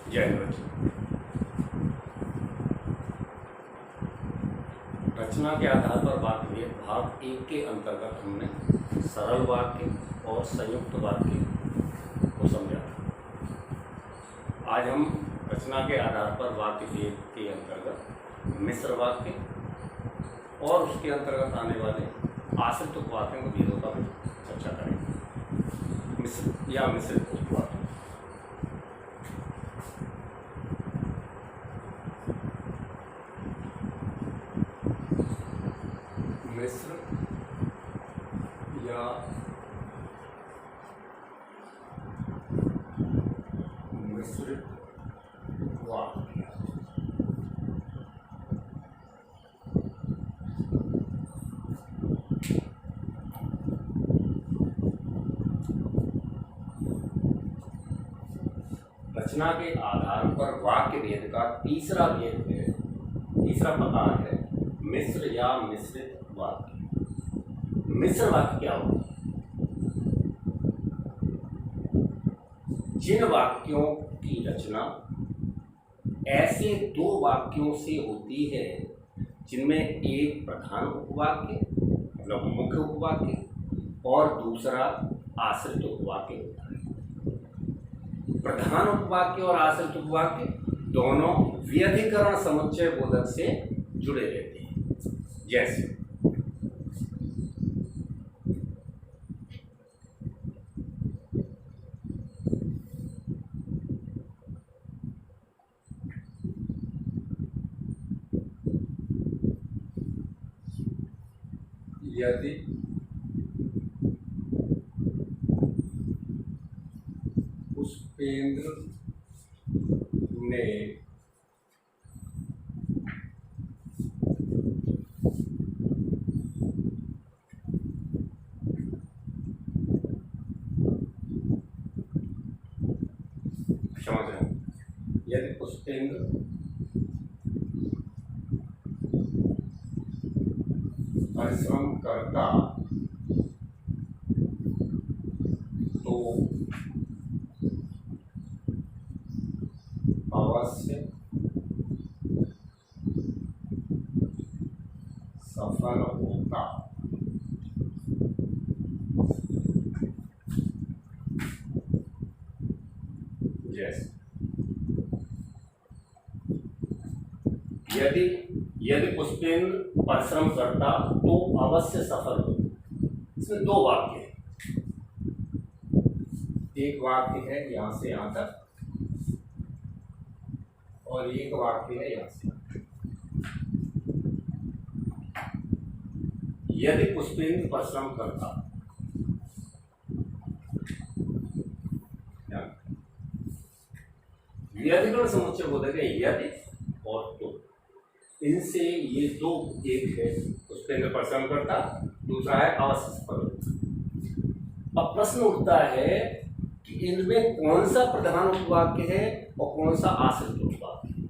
जय हिंद। रचना के आधार पर बात हुई है। भाग 1 के अंतर्गत हमने सरल वाक्य और संयुक्त वाक्य को समझा था। आज हम रचना के आधार पर वाक्य 1 के अंतर्गत मिश्र वाक्य और उसके अंतर्गत आने वाले आश्रित उपवाक्यों के भेदों का चर्चा करेंगे। मिश्र या मिश्रित उपवाक्य। मिश्र या मिश्रित वाक्य। रचना के आधार पर वाक्य भेद का तीसरा भेद है, तीसरा प्रकार है मिश्र या मिश्रित वाक्य। मिश्र वाक्य क्या होता है? जिन वाक्यों की रचना ऐसे दो वाक्यों से होती है जिनमें एक प्रधान उपवाक्य मतलब मुख्य उपवाक्य और दूसरा आश्रित उपवाक्य होता है। प्रधान उपवाक्य और आश्रित उपवाक्य दोनों व्यधिकरण समुच्चय बोधक से जुड़े रहते हैं। जैसे यदि पुष्पेंद्र ने यदि पुष्पेंद्र परिश्रम करता तो अवश्य सफल होगा। जैसे यदि पुष्पेंद्र परिश्रम करता तो अवश्य सफल होगा। इसमें दो वाक्य हैं। एक वाक्य है यहां से यहां तक और एक वाक्य है यहां से। यदि पुष्पेंद्र परिश्रम करता, व्यधिकरण समुच्चय बोधक है यदि और तो। इनसे ये दो, एक है पुष्पेंद्र परिश्रम करता, दूसरा है अवश्य सफल होगा। अब प्रश्न उठता है कि इनमें कौन सा प्रधान उपवाक्य है और कौन सा आश्रित उपवाक्य है।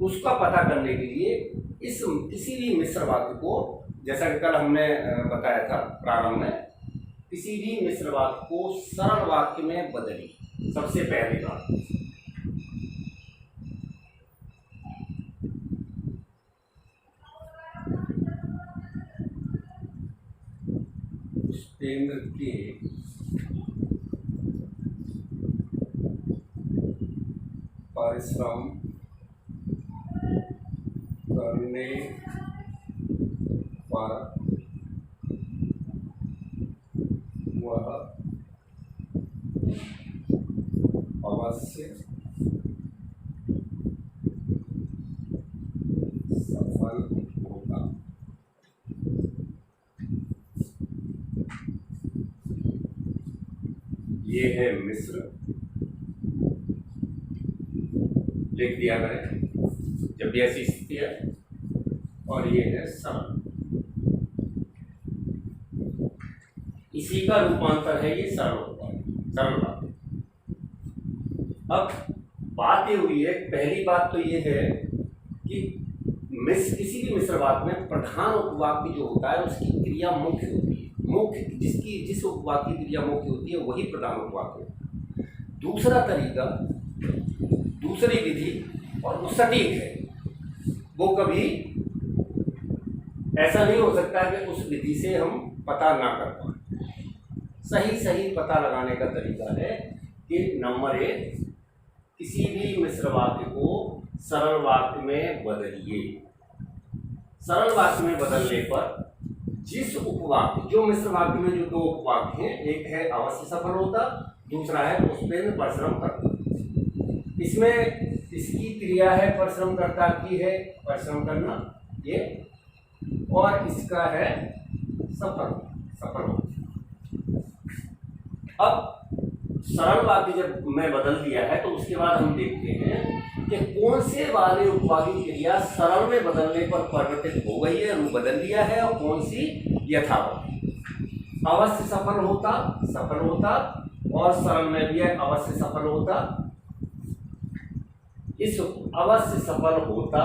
उसका पता करने के लिए इस किसी भी मिश्र वाक्य को, जैसा कि कल हमने बताया था प्रारंभ में, किसी भी मिश्र वाक्य को सरल वाक्य में बदलिए। सबसे पहली बात, पुष्पेंद्र के परिश्रम करने पर वह अवश्य सफल होगा। ये है मिश्र, लिख दिया करें जब भी ऐसी स्थिति है। और ये है सरल, इसी का रूपांतर है ये सरल वाक्य। अब बात ये हुई है, पहली बात तो ये है कि किसी भी मिश्र वाक्य में प्रधान उपवाक्य जो होता है उसकी क्रिया मुख्य होती है। मुख्य, जिस उपवाक की क्रिया मुख्य होती है वही प्रधान उपवाक है। दूसरा तरीका, दूसरी विधि, और वो सटीक है, वो कभी ऐसा नहीं हो सकता कि उस विधि से हम पता ना कर पाए। सही पता लगाने का तरीका है कि नंबर 1, किसी भी मिश्र वाक्य को सरल वाक्य में बदलिए। सरल वाक्य में बदलने पर जिस उपवाक्य, जो मिश्र वाक्य में जो 2 उपवाक्य हैं, एक है अवश्य सफल होता, दूसरा है पुष्पेंद्र परिश्रम करता। इसमें इसकी क्रिया है परिश्रम करता की है परिश्रम करना ये, और इसका है सफल होता। अब सरल वाक्य जब मैं बदल दिया है तो उसके बाद हम देखते हैं कि कौन से वाले उपवाक की क्रिया सरल में बदलने पर परिवर्तित हो गई है, रूप बदल दिया है, और कौन सी यथावत। अवश्य सफल होता और सरल में भी है अवश्य सफल होता। इस अवश्य सफल होता,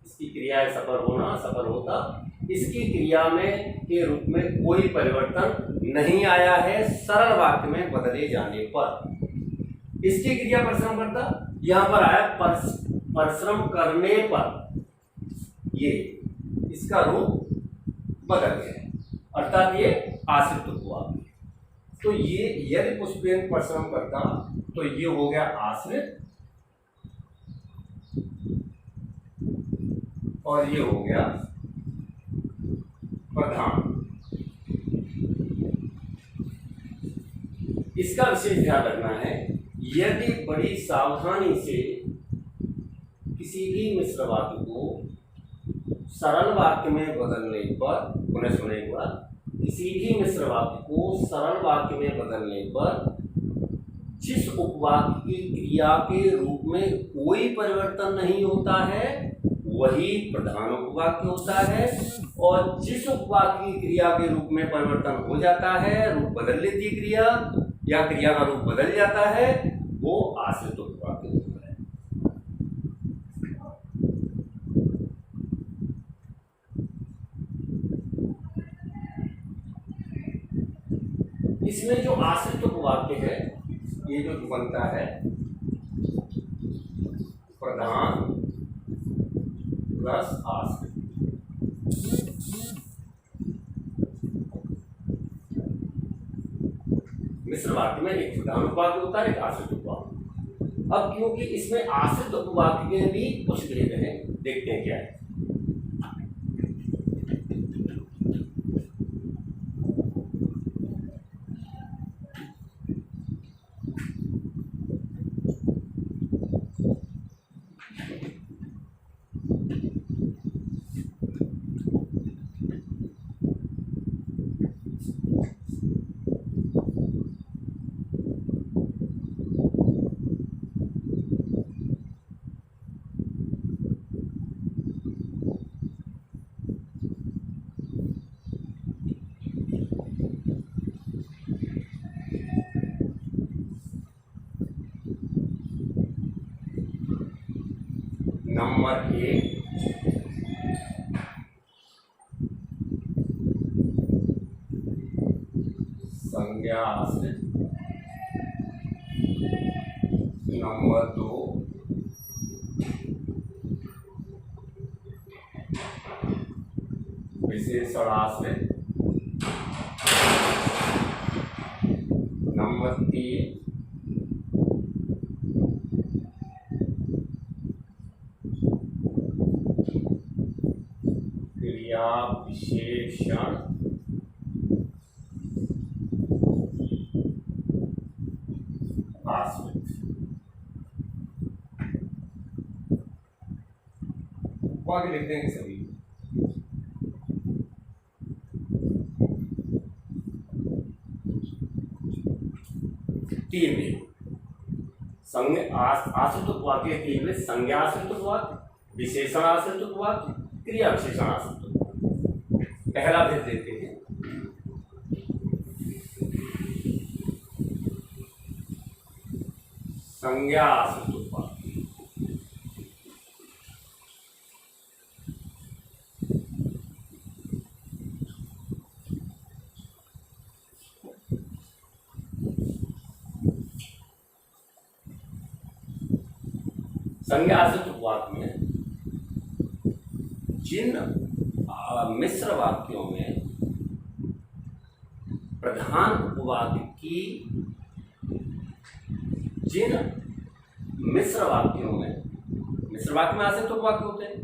इसकी क्रिया है सफल होता, इसकी क्रिया में के रूप में कोई परिवर्तन नहीं आया है सरल वाक्य में बदले जाने पर। इसकी क्रिया परिश्रम करता, यहां पर आया परिश्रम करने पर, ये इसका रूप बदल गया, अर्थात ये आश्रित हुआ। तो ये यदि पुष्पेंद्र परिश्रम करता तो ये हो गया आश्रित, और ये हो गया प्रधान। इसका विशेष ध्यान रखना है, यदि बड़ी सावधानी से किसी भी मिश्र वाक्य को सरल वाक्य में बदलने पर, पुनः सुनेगा, किसी भी मिश्र वाक्य को सरल वाक्य में बदलने पर जिस उपवाक्य की क्रिया के रूप में कोई परिवर्तन नहीं होता है वही प्रधान उपवाक्य होता है, और जिस उपवाक्य की क्रिया के रूप में परिवर्तन हो जाता है, रूप बदल लेती क्रिया या क्रिया का रूप बदल जाता है, वो आश्रित उपवाक्य होता है। इसमें जो आश्रित उपवाक्य है, ये जो बनता है प्रधान प्लस आश्रित। मिश्र वाक्य में एक प्रधान उपवाक्य होता है, एक आश्रित उपवाक्य। अब क्योंकि इसमें आश्रित उपवाक्य में भी कुछ भेद हैं, देखते हैं क्या है। नंबर 1, संज्ञा आश्रित। नंबर 2, विशेषण आश्रित। नंबर 3, क्रिया विशेषण आश्रित। आगे लिख देंगे सभी। तीन में आश्रित उपवाक्य, तीन में संज्ञा आश्रित उपवाक्य, विशेषण आश्रित उपवाक्य, क्रिया विशेषण आश्रित उपवाक्य। पहला भेद देते हैं। संज्ञा आश्रित उपवाक्य। संज्ञा आश्रित उपवाक में जिन मिश्र वाक्यों में प्रधान उपवाक की जिन मिश्र वाक्यों में मिश्र वाक्य में आश्रित उपवाक्य होते हैं,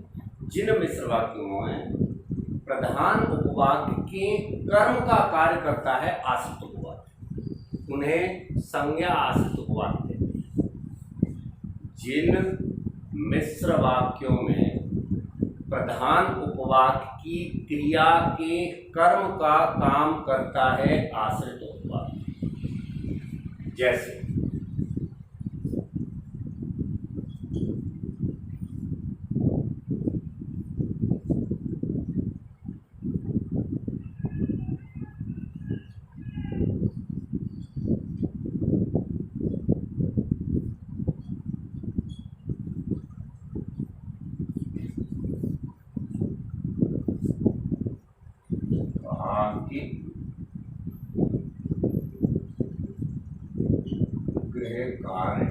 जिन मिश्र वाक्यों में प्रधान उपवाक के कर्म का कार्य करता है आश्रित उपवाक, उन्हें संज्ञा आश्रित उपवाक कहते हैं। जिन मिश्र वाक्यों में प्रधान उपवाक की क्रिया के कर्म का काम करता है आश्रित उपवाक, जैसे गृह कार्य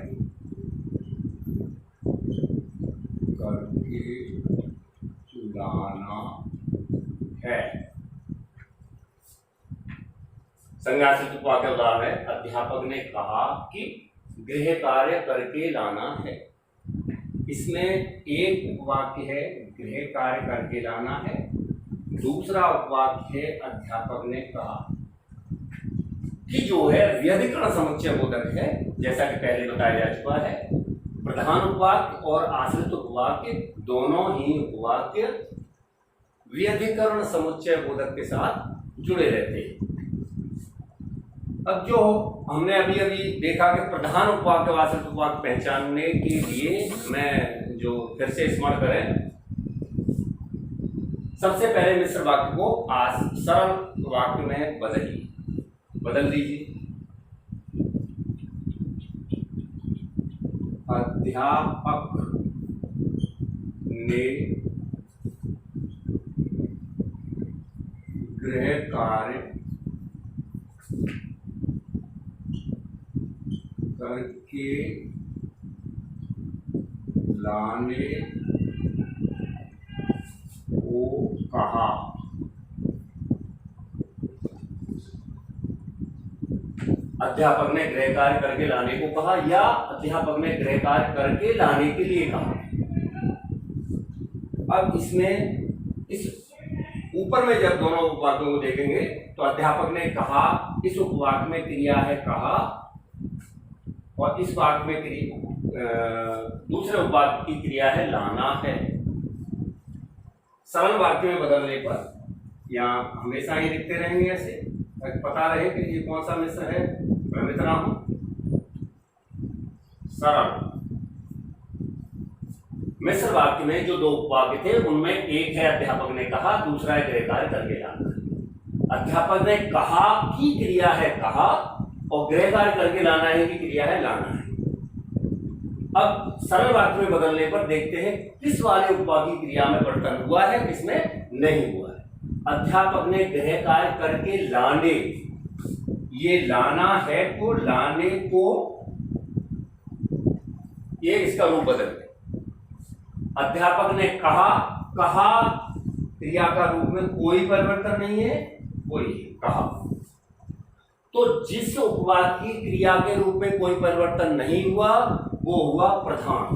करके लाना है। संज्ञा आश्रित उपवाक का उदाहरण है, अध्यापक ने कहा कि गृह कार्य करके लाना है। इसमें एक उपवाक्य है गृह कार्य करके लाना है, दूसरा उपवाक्य है अध्यापक ने कहा कि जो है व्यधिकरण समुच्चय बोधक है, जैसा कि पहले बताया जा चुका है। प्रधान उपवाक्य और आश्रित उपवाक्य दोनों ही उपवाक्य व्यधिकरण समुच्चय बोधक के साथ जुड़े रहते हैं। अब जो हमने अभी अभी देखा कि प्रधान उपवाक्य और आश्रित उपवाक्य पहचानने के लिए मैं जो फिर से स्मरण करें, सबसे पहले मिश्र वाक्य को सरल वाक्य में बदल दीजिए। अध्यापक ने गृह कार्य करके लाने को कहा। अध्यापक ने गृह कार्य करके लाने को कहा या अध्यापक ने गृह कार्य करके लाने के लिए कहा। अब इसमें इस ऊपर में जब दोनों उपवाक्यों को देखेंगे तो अध्यापक ने कहा, इस उपवाक्य में क्रिया है कहा, और इस वाक्य में दूसरे उपवाक्य की क्रिया है लाना है। सरल वाक्य में बदलने पर यहाँ हमेशा ही लिखते रहेंगे, ऐसे पता रहे कि ये कौन सा मिश्र है। भ्रमित ना हो। सरल मिश्र वाक्य में जो दो उपवाक्य थे उनमें एक है अध्यापक ने कहा, दूसरा है गृह कार्य करके लाना। अध्यापक ने कहा की क्रिया है कहा और गृह कार्य करके लाना है की क्रिया है लाना है। अब सरल वाक्य में बदलने पर देखते हैं किस वाले उपवाक्य की क्रिया में परिवर्तन हुआ है, किसमें नहीं हुआ है। अध्यापक ने गृह कार्य करके लाने, ये लाना है तो लाने को ये इसका रूप बदल गया। अध्यापक ने कहा, कहा क्रिया का रूप में कोई परिवर्तन नहीं है, कोई कहा। तो जिस उपवाक्य की क्रिया के रूप में कोई परिवर्तन नहीं हुआ वो हुआ प्रधान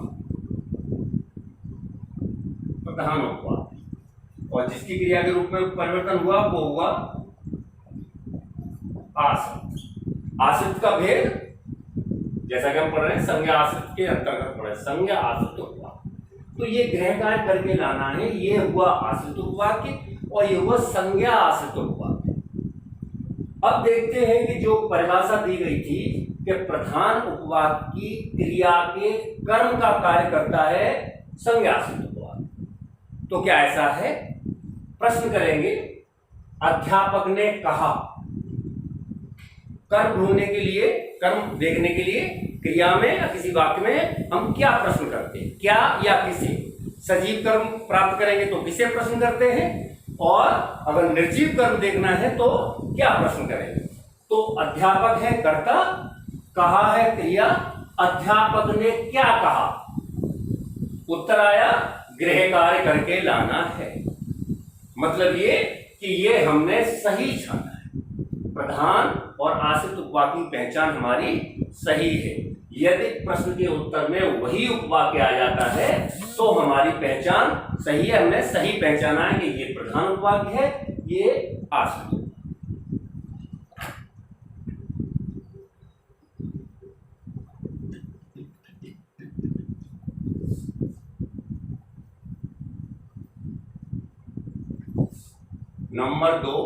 उपवाक्य, और जिसकी क्रिया के रूप में परिवर्तन हुआ वो हुआ आश्रित। आश्रित का भेद जैसा कि हम पढ़ रहे हैं संज्ञा आश्रित के अंतर्गत पढ़ रहे हैं, संज्ञा आश्रित उपवाक्य। तो ये गृह कार्य करके लाना है, ये हुआ आश्रित उपवाक्य और ये हुआ संज्ञा आश्रित उपवाक्य। अब देखते हैं कि जो परिभाषा दी गई थी कि प्रधान उपवाक्य की क्रिया के कर्म का कार्य करता है संज्ञा आश्रित उपवाक्य, तो क्या ऐसा है? प्रश्न करेंगे, अध्यापक ने कहा। कर्म ढूंढने के लिए, कर्म देखने के लिए क्रिया में या किसी वाक्य में हम क्या प्रश्न करते हैं? क्या या किसे? सजीव कर्म प्राप्त करेंगे तो किसे प्रश्न करते हैं, और अगर निर्जीव कर्म देखना है तो क्या प्रश्न करेंगे? तो अध्यापक है कर्ता, कहा है क्रिया। अध्यापक ने क्या कहा? उत्तर आया गृह कार्य करके लाना है। मतलब ये कि ये हमने सही छाना है, प्रधान और आश्रित उपवाक की पहचान हमारी सही है। यदि प्रश्न के उत्तर में वही उपवाक्य आ जाता है तो हमारी पहचान सही है, हमने सही पहचाना है कि ये प्रधान उपवाक्य है, ये आश्रित। नंबर 2,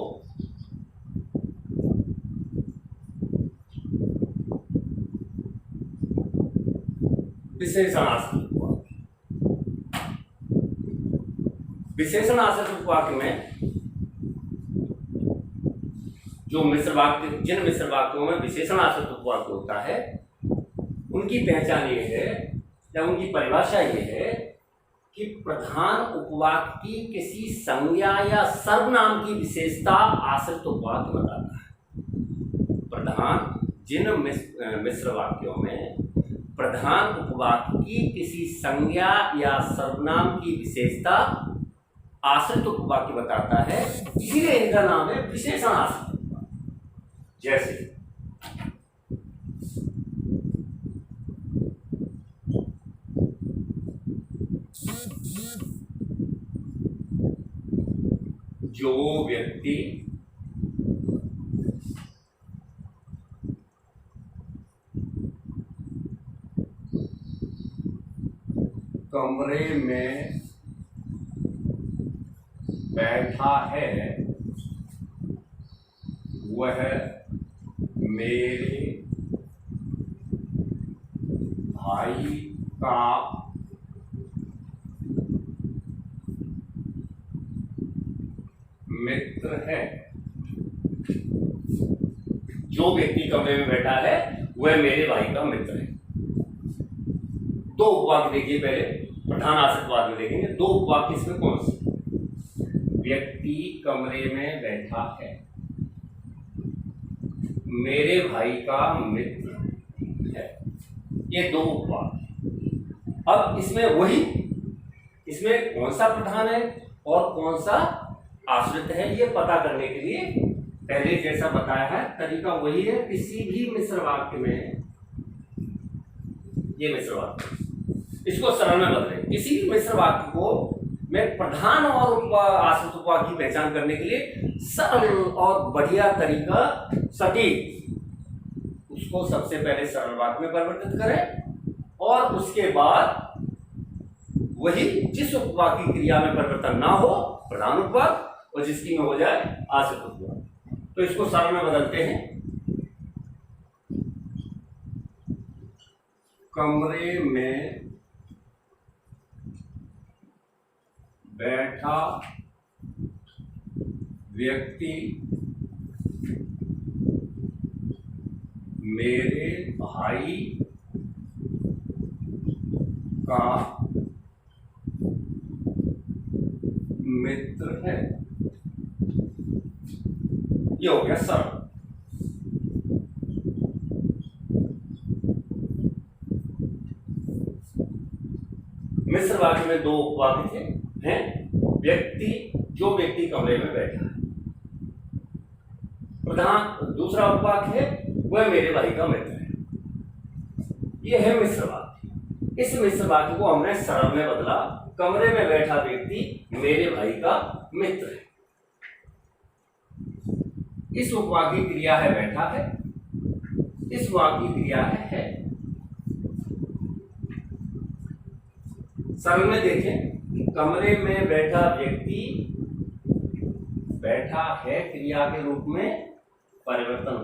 विशेषण आश्रित उपवाक्य। विशेषण आश्रित उपवाक्य में जो मिश्र वाक्य, जिन मिश्र वाक्यों में विशेषण आश्रित उपवाक्य होता है, उनकी पहचान ये है या उनकी परिभाषा ये है कि प्रधान उपवाक्य की किसी संज्ञा या सर्वनाम की विशेषता आश्रित उपवाक्य बताता है। प्रधान, जिन मिश्र वाक्यों में प्रधान उपवाक्य की किसी संज्ञा या सर्वनाम की विशेषता आश्रित उपवाक्य बताता है, इसीलिए इनका नाम है विशेषण आश्रित उपवाक्य। जैसे जो व्यक्ति कमरे में बैठा है वह मेरे भाई का मित्र है। जो व्यक्ति कमरे में बैठा है वह मेरे भाई का मित्र है। दो उपवाक्य देखिए, पहले प्रधान आश्रित वाक्य देखेंगे। दो उपवाक्य इसमें कौन से? व्यक्ति कमरे में बैठा है, मेरे भाई का मित्र है, ये दो उपवाक्य। अब इसमें वही, इसमें कौन सा प्रधान है और कौन सा आश्रित है, ये पता करने के लिए पहले जैसा बताया है तरीका वही है। किसी भी मिश्र वाक्य में, ये मिश्र वाक्य, इसको सरल में बदलें। किसी भी मिश्र वाक्य को मैं प्रधान और आश्रित उपवाक्य की पहचान करने के लिए सरल और बढ़िया तरीका, सटीक, उसको सबसे पहले सरल वाक्य में परिवर्तित करें और उसके बाद वही जिस उपवाक्य की क्रिया में परिवर्तन ना हो प्रधान उपवाक्य और जिसकी में हो जाए आश्रित उपवाक्य। तो इसको सरल में बदलते हैं। कमरे में बैठा व्यक्ति मेरे भाई का मित्र है। ये हो गया सरल। मिश्र वाक्य में दो उपवाक्य थे हैं। व्यक्ति, जो व्यक्ति कमरे में बैठा है, प्रधान दूसरा उपवाक्य है वह मेरे भाई का मित्र है। यह है मिश्र वाक्य। इस मिश्र वाक्य को हमने सरल में बदला। कमरे में बैठा व्यक्ति मेरे भाई का मित्र है। इस उपवाक्य की क्रिया है बैठा है, इस वाक्य की क्रिया है। सरल में देखें, कमरे में बैठा व्यक्ति, बैठा है क्रिया के रूप में परिवर्तन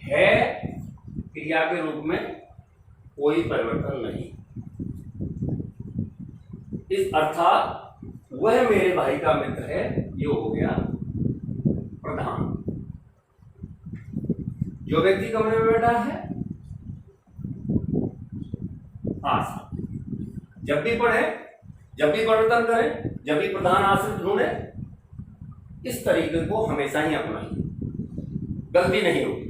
है, क्रिया के रूप में कोई परिवर्तन नहीं। इस अर्थात वह मेरे भाई का मित्र है, ये हो गया प्रधान। जो व्यक्ति कमरे में बैठा है आश्रित। जब भी पढ़े, जब भी परिवर्तन करें, जब भी प्रधान आश्रित ढूंढे, इस तरीके को हमेशा ही अपनाइए, गलती नहीं होगी।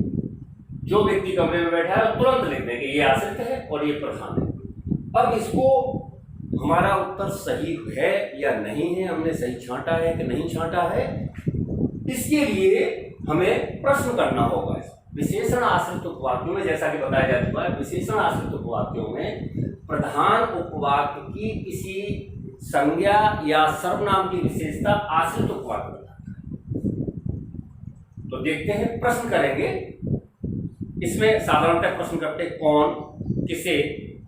जो व्यक्ति कमरे में बैठा है तुरंत लिख दें कि ये आश्रित है और ये प्रधान है। अब इसको हमारा उत्तर सही है या नहीं है, हमने सही छांटा है कि नहीं छांटा है, इसके लिए हमें प्रश्न करना होगा। विशेषण आश्रित उपवाक्यों में जैसा कि बताया जा चुका है, विशेषण आश्रित उपवाक्यों में प्रधान उपवाक्य की किसी संज्ञा या सर्वनाम की विशेषता आश्रित उपवाक्य बताता है। तो देखते हैं, प्रश्न करेंगे। इसमें साधारणतः प्रश्न करते हैं कौन, किसे,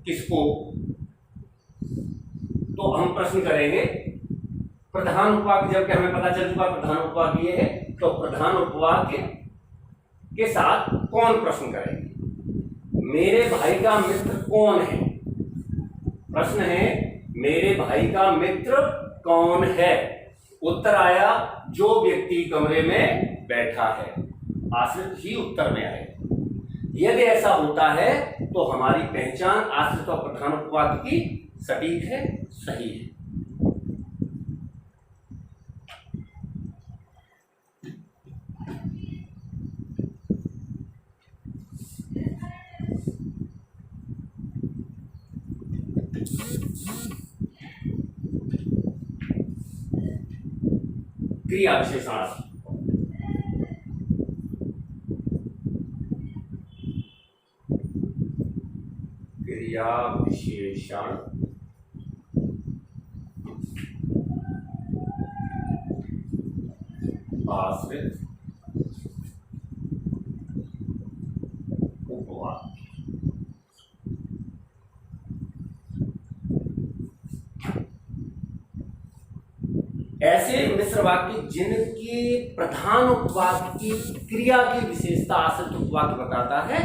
किसको। तो हम प्रश्न करेंगे प्रधान उपवाक्य, जबकि हमें पता चल चुका प्रधान उपवाक्य ये है, तो प्रधान उपवाक्य के साथ कौन प्रश्न करेंगे। मेरे भाई का मित्र कौन है? प्रश्न है मेरे भाई का मित्र कौन है? उत्तर आया जो व्यक्ति कमरे में बैठा है। आश्रित ही उत्तर में आएगा। यदि ऐसा होता है तो हमारी पहचान आश्रित और प्रधान उपवाक्य की सटीक है, सही है। क्रिया विशेषण, क्रिया विशेषण आश्रित उपवाक्य। ऐसे मिश्र वाक्य जिनकी प्रधान उपवाक्य की क्रिया की विशेषता आश्रित उपवाक्य बताता है,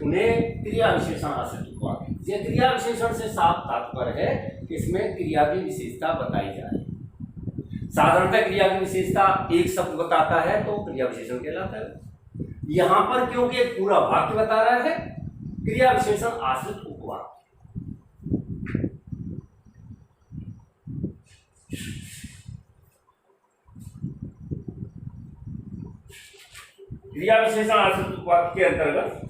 उन्हें क्रिया विशेषण आश्रित उपवाक्य। यह क्रिया विशेषण से साफ तात्पर्य है कि इसमें क्रिया की विशेषता बताई जा रही है। साधारणतः क्रिया की विशेषता एक शब्द बताता है तो क्रिया विशेषण कहलाता है। यहां पर क्योंकि एक पूरा वाक्य बता रहा है, क्रिया विशेषण आश्रित उपवाक्य। क्रिया विशेषण आश्रित उपवाक्य के अंतर्गत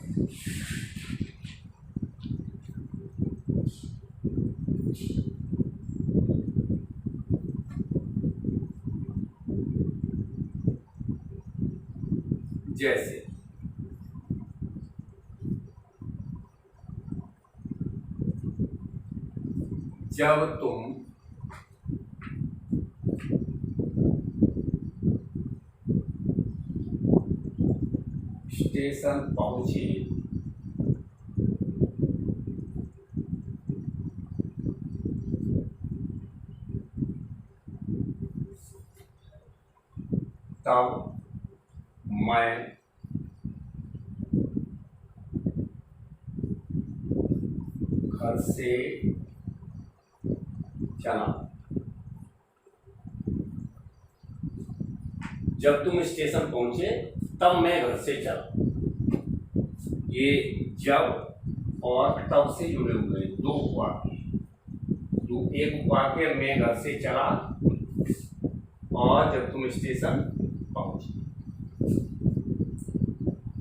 जैसे जब तुम स्टेशन पहुंचे तब मैं घर से चला। जब तुम स्टेशन पहुंचे तब मैं घर से चला। ये जब और तब से जुड़े हुए दो उपवाक्य। तो एक उपवाक्य मैं घर से चला और जब तुम स्टेशन पहुंचे।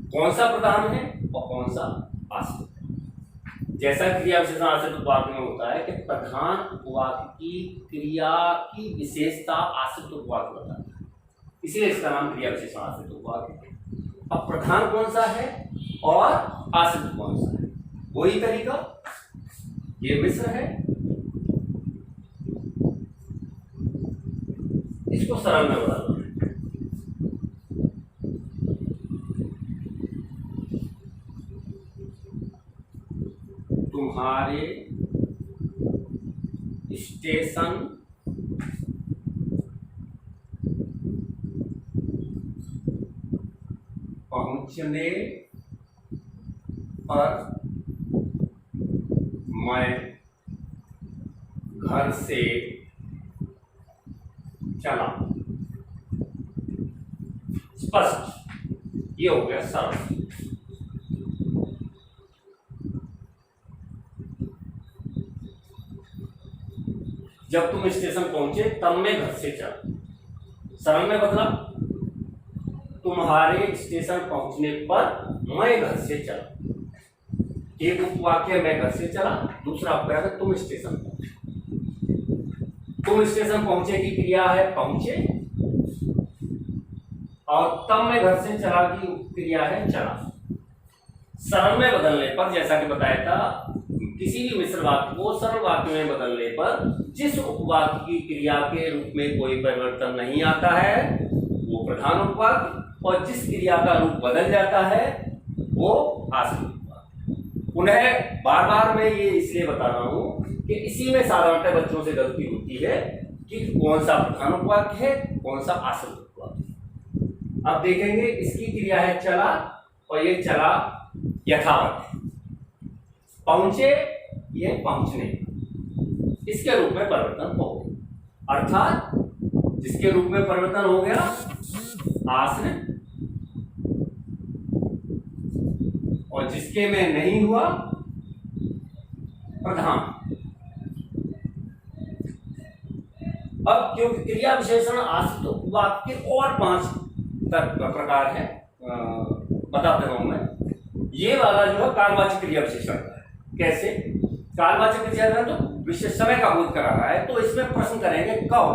कौन सा प्रधान है और कौन सा आश्रित है? जैसा क्रिया विशेषण आश्रित उपवाक्य में होता है कि प्रधान उपवाक्य की क्रिया की विशेषता आश्रित उपवाक्य बताता है, इसीलिए इसका नाम क्रिया विशेषण आश्रित उपवाक्य है। अब प्रधान कौन सा है और आश्रित कौन सा है, वही तरीका ये मिश्र है। इसको सरल में बता दो। तुम्हारे स्टेशन पहुंचने पर मैं घर से चला। स्पष्ट, ये हो गया सरल। जब तुम स्टेशन पहुंचे तब मैं घर से चला। सरल में मतलब तुम्हारे स्टेशन पहुंचने पर मैं घर से चला। एक उपवाक्य मैं घर से चला, दूसरा उपवाक्य तुम स्टेशन पहुंचे। तुम स्टेशन पहुंचे की क्रिया है पहुंचे, और तब मैं घर से चला की क्रिया है चला। सरल में बदलने पर, जैसा कि बताया था, किसी भी मिश्र वाक्य को सरल वाक्य में बदलने पर जिस उपवाक्य की क्रिया के रूप में कोई परिवर्तन नहीं आता है वो प्रधान उपवाक्य, और जिस क्रिया का रूप बदल जाता है वो आश्रित उपवाक्य। पुनः बार बार मैं ये इसलिए बता रहा हूं कि इसी में साधारणतः बच्चों से गलती होती है कि कौन सा प्रधान उपवाक्य है, कौन सा आश्रित उपवाक्य है। अब देखेंगे, इसकी क्रिया है चला, और ये चला यथावत है। पहुंचे, ये पहुंचने, इसके रूप में परिवर्तन हो गया, अर्थात जिसके रूप में परिवर्तन हो गया आश्रित, और जिसके में नहीं हुआ प्रधान। अब क्योंकि क्रिया विशेषण आश्रित उपवाक्य के और 5 प्रकार है, बताते हूं मैं। ये वाला जो है कालवाचक क्रिया विशेषण का है। कैसे? कालवाचक क्रिया विशेषण तो विशेष समय का बोध करा रहा है, तो इसमें प्रश्न करेंगे कब।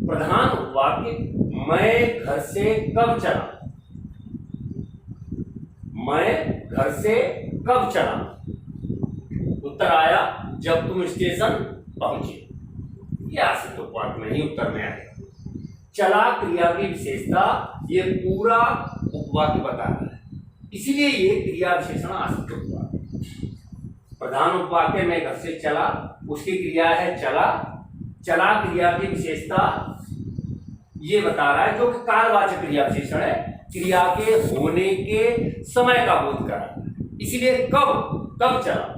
प्रधान वाक्य मैं घर से कब चला, मैं घर से कब चला, उत्तर आया जब तुम स्टेशन पहुंचे। यह आश्रित उपवाक्य में ही उत्तर में आएगा। चला क्रिया की विशेषता ये पूरा उपवाक्य बता रहा है, इसीलिए ये क्रिया विशेषण आश्रित उपवाक्य। प्रधान उपवाक्य में घर से चला, उसकी क्रिया है चला। चला क्रिया की विशेषता ये बता रहा है, जो कि कालवाचक क्रिया विशेषण है, क्रिया के होने के समय का बोध कर रहा है। इसीलिए कब, कब चला।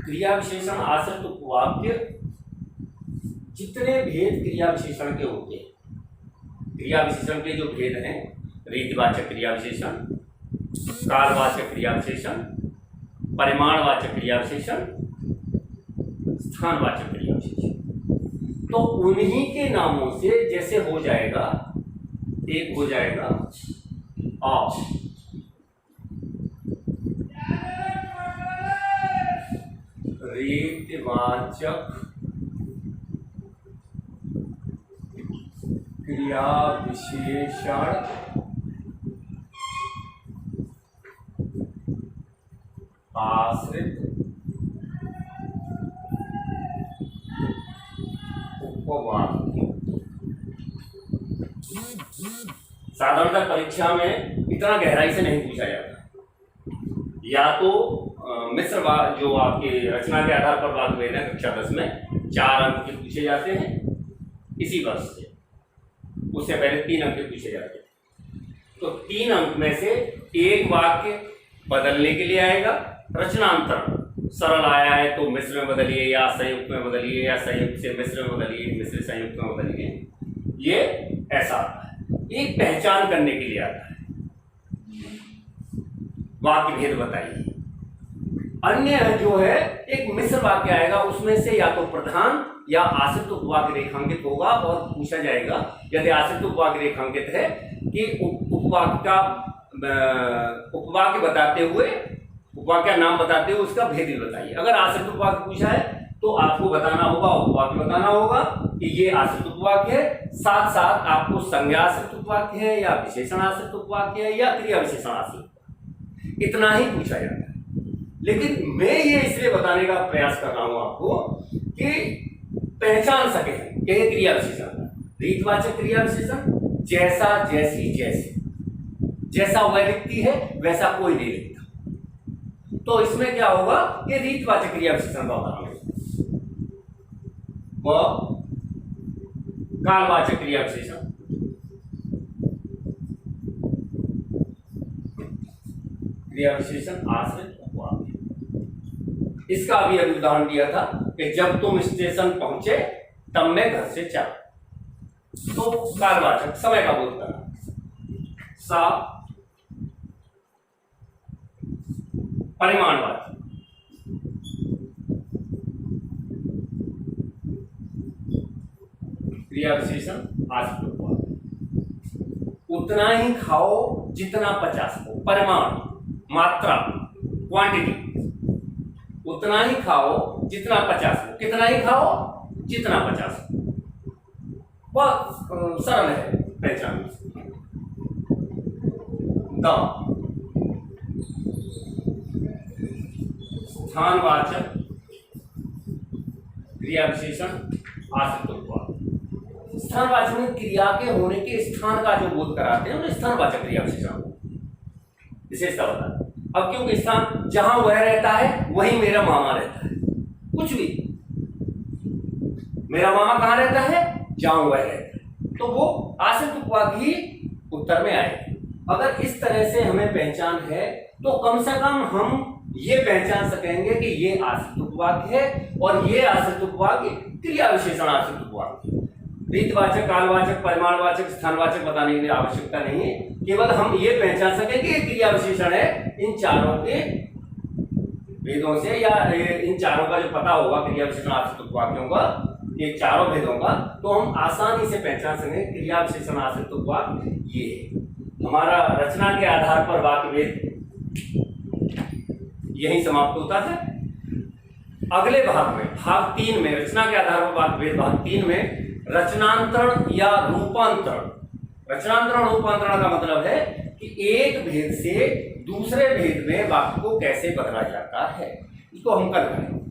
क्रिया विशेषण आश्रित उपवाक्य जितने भेद क्रिया विशेषण के होते हैं, क्रिया विशेषण के जो भेद हैं, रीतिवाचक क्रिया विशेषण, कालवाचक क्रिया विशेषण, परिमाणवाचक क्रिया विशेषण, स्थानवाचक क्रिया विशेषण, तो उन्हीं के नामों से जैसे हो जाएगा, एक हो जाएगा और रीतिवाचक क्रिया विशेषण आश्रित उपवाक्य। साधारणतः परीक्षा में इतना गहराई से नहीं पूछा जाता, या तो मिश्र जो आपके रचना के आधार पर वाक्य भेद है कक्षा 10 में 4 अंक के पूछे जाते हैं इसी वर्ष से, उससे पहले 3 अंक के पूछे जाते हैं। तो 3 अंक में से एक वाक्य बदलने के लिए आएगा, रचनांतर सरल आया है तो मिश्र में बदलिए, या संयुक्त में बदलिए, या संयुक्त से मिश्र में बदलिए, मिश्र से संयुक्त में बदलिए, ये ऐसा आता है। एक पहचान करने के लिए आता है, वाक्य भेद बताइए। अन्य जो है एक मिश्र वाक्य आएगा, उसमें से या तो प्रधान या आश्रित उपवाक्य रेखांकित होगा, और पूछा जाएगा यदि आश्रित उपवाक्य रेखांकित है कि उपवाक्य का उपवाक्य बताते हुए, उपवाक्य का नाम बताते हुए उसका भेद भी बताइए। अगर आश्रित उपवाक्य पूछा है तो आपको बताना होगा, उपवाक्य बताना होगा कि ये आश्रित उपवाक्य है, साथ साथ आपको संज्ञा आश्रित उपवाक्य है, या विशेषण आश्रित उपवाक्य है, या क्रिया विशेषण आश्रित, इतना ही पूछा जाता है। लेकिन मैं ये इसलिए बताने का प्रयास कर रहा हूं आपको कि पहचान सके कि क्रिया विशेषण, रीतवाचक क्रिया विशेषण, जैसा, जैसी, जैसे, जैसा वह लिखती है वैसा कोई नहीं लिखता। तो इसमें क्या होगा कि रीतवाचक क्रिया विशेषण का उदाहरण है, वह कालवाचक क्रिया विशेषण, क्रिया विशेषण आश्रित उपवाक्य। इसका भी अभी उदाहरण दिया था कि जब तुम स्टेशन पहुंचे तब मैं घर से चला, तो कालवाचक समय का बोध करना, सा परिमाणवाचक, क्रिया विशेषण आश्रित उपवाद। उतना ही खाओ जितना पचा सको, परिमाण, मात्रा, क्वांटिटी। उतना ही खाओ जितना पचा सको, कितना ही खाओ जितना पचा सको। बहुत सरल है पहचान। द स्थानवाचक क्रिया विशेषण आश्रित उपवाद। स्थानवाचक में क्रिया के होने के स्थान का जो बोध कराते हैं उन्हें स्थानवाचक क्रिया विशेषण विशेषता बताते हैं। अब क्योंकि स्थान जहां वह रहता है वहीं मेरा मामा रहता है, कुछ भी, मेरा मामा कहां रहता है, जहां वह रहता है, तो वो आश्रित उपवाद ही उत्तर में आएगा। अगर इस तरह से हमें पहचान है तो कम से कम हम ये पहचान सकेंगे कि ये आश्रित उपवाद है और ये आश्रित उपवाद क्रिया विशेषण आश्रित उपवाद है। रीतवाचक, कालवाचक, परिमाणवाचक, स्थानवाचक बताने की आवश्यकता नहीं है, केवल हम ये पहचान सकें कि क्रिया विशेषण है। इन चारों के भेदों से या इन चारों का जो पता होगा क्रिया विशेषण आश्रित उपवाक्यों का, ये चारों भेदों का, तो हम आसानी से पहचान सकेंगे क्रिया विशेषण आश्रित उपवाद ये है। हमारा रचना के आधार पर वाक्य भेद यही समाप्त होता है। अगले भाग में, भाग 3 में, रचना के आधार पर वाक्य भेद भाग 3 में रचनांतरण या रूपांतरण। रचनांतरण रूपांतरण का मतलब है कि एक भेद से दूसरे भेद में वाक्य को कैसे बदला जाता है, इसको हम कल करेंगे।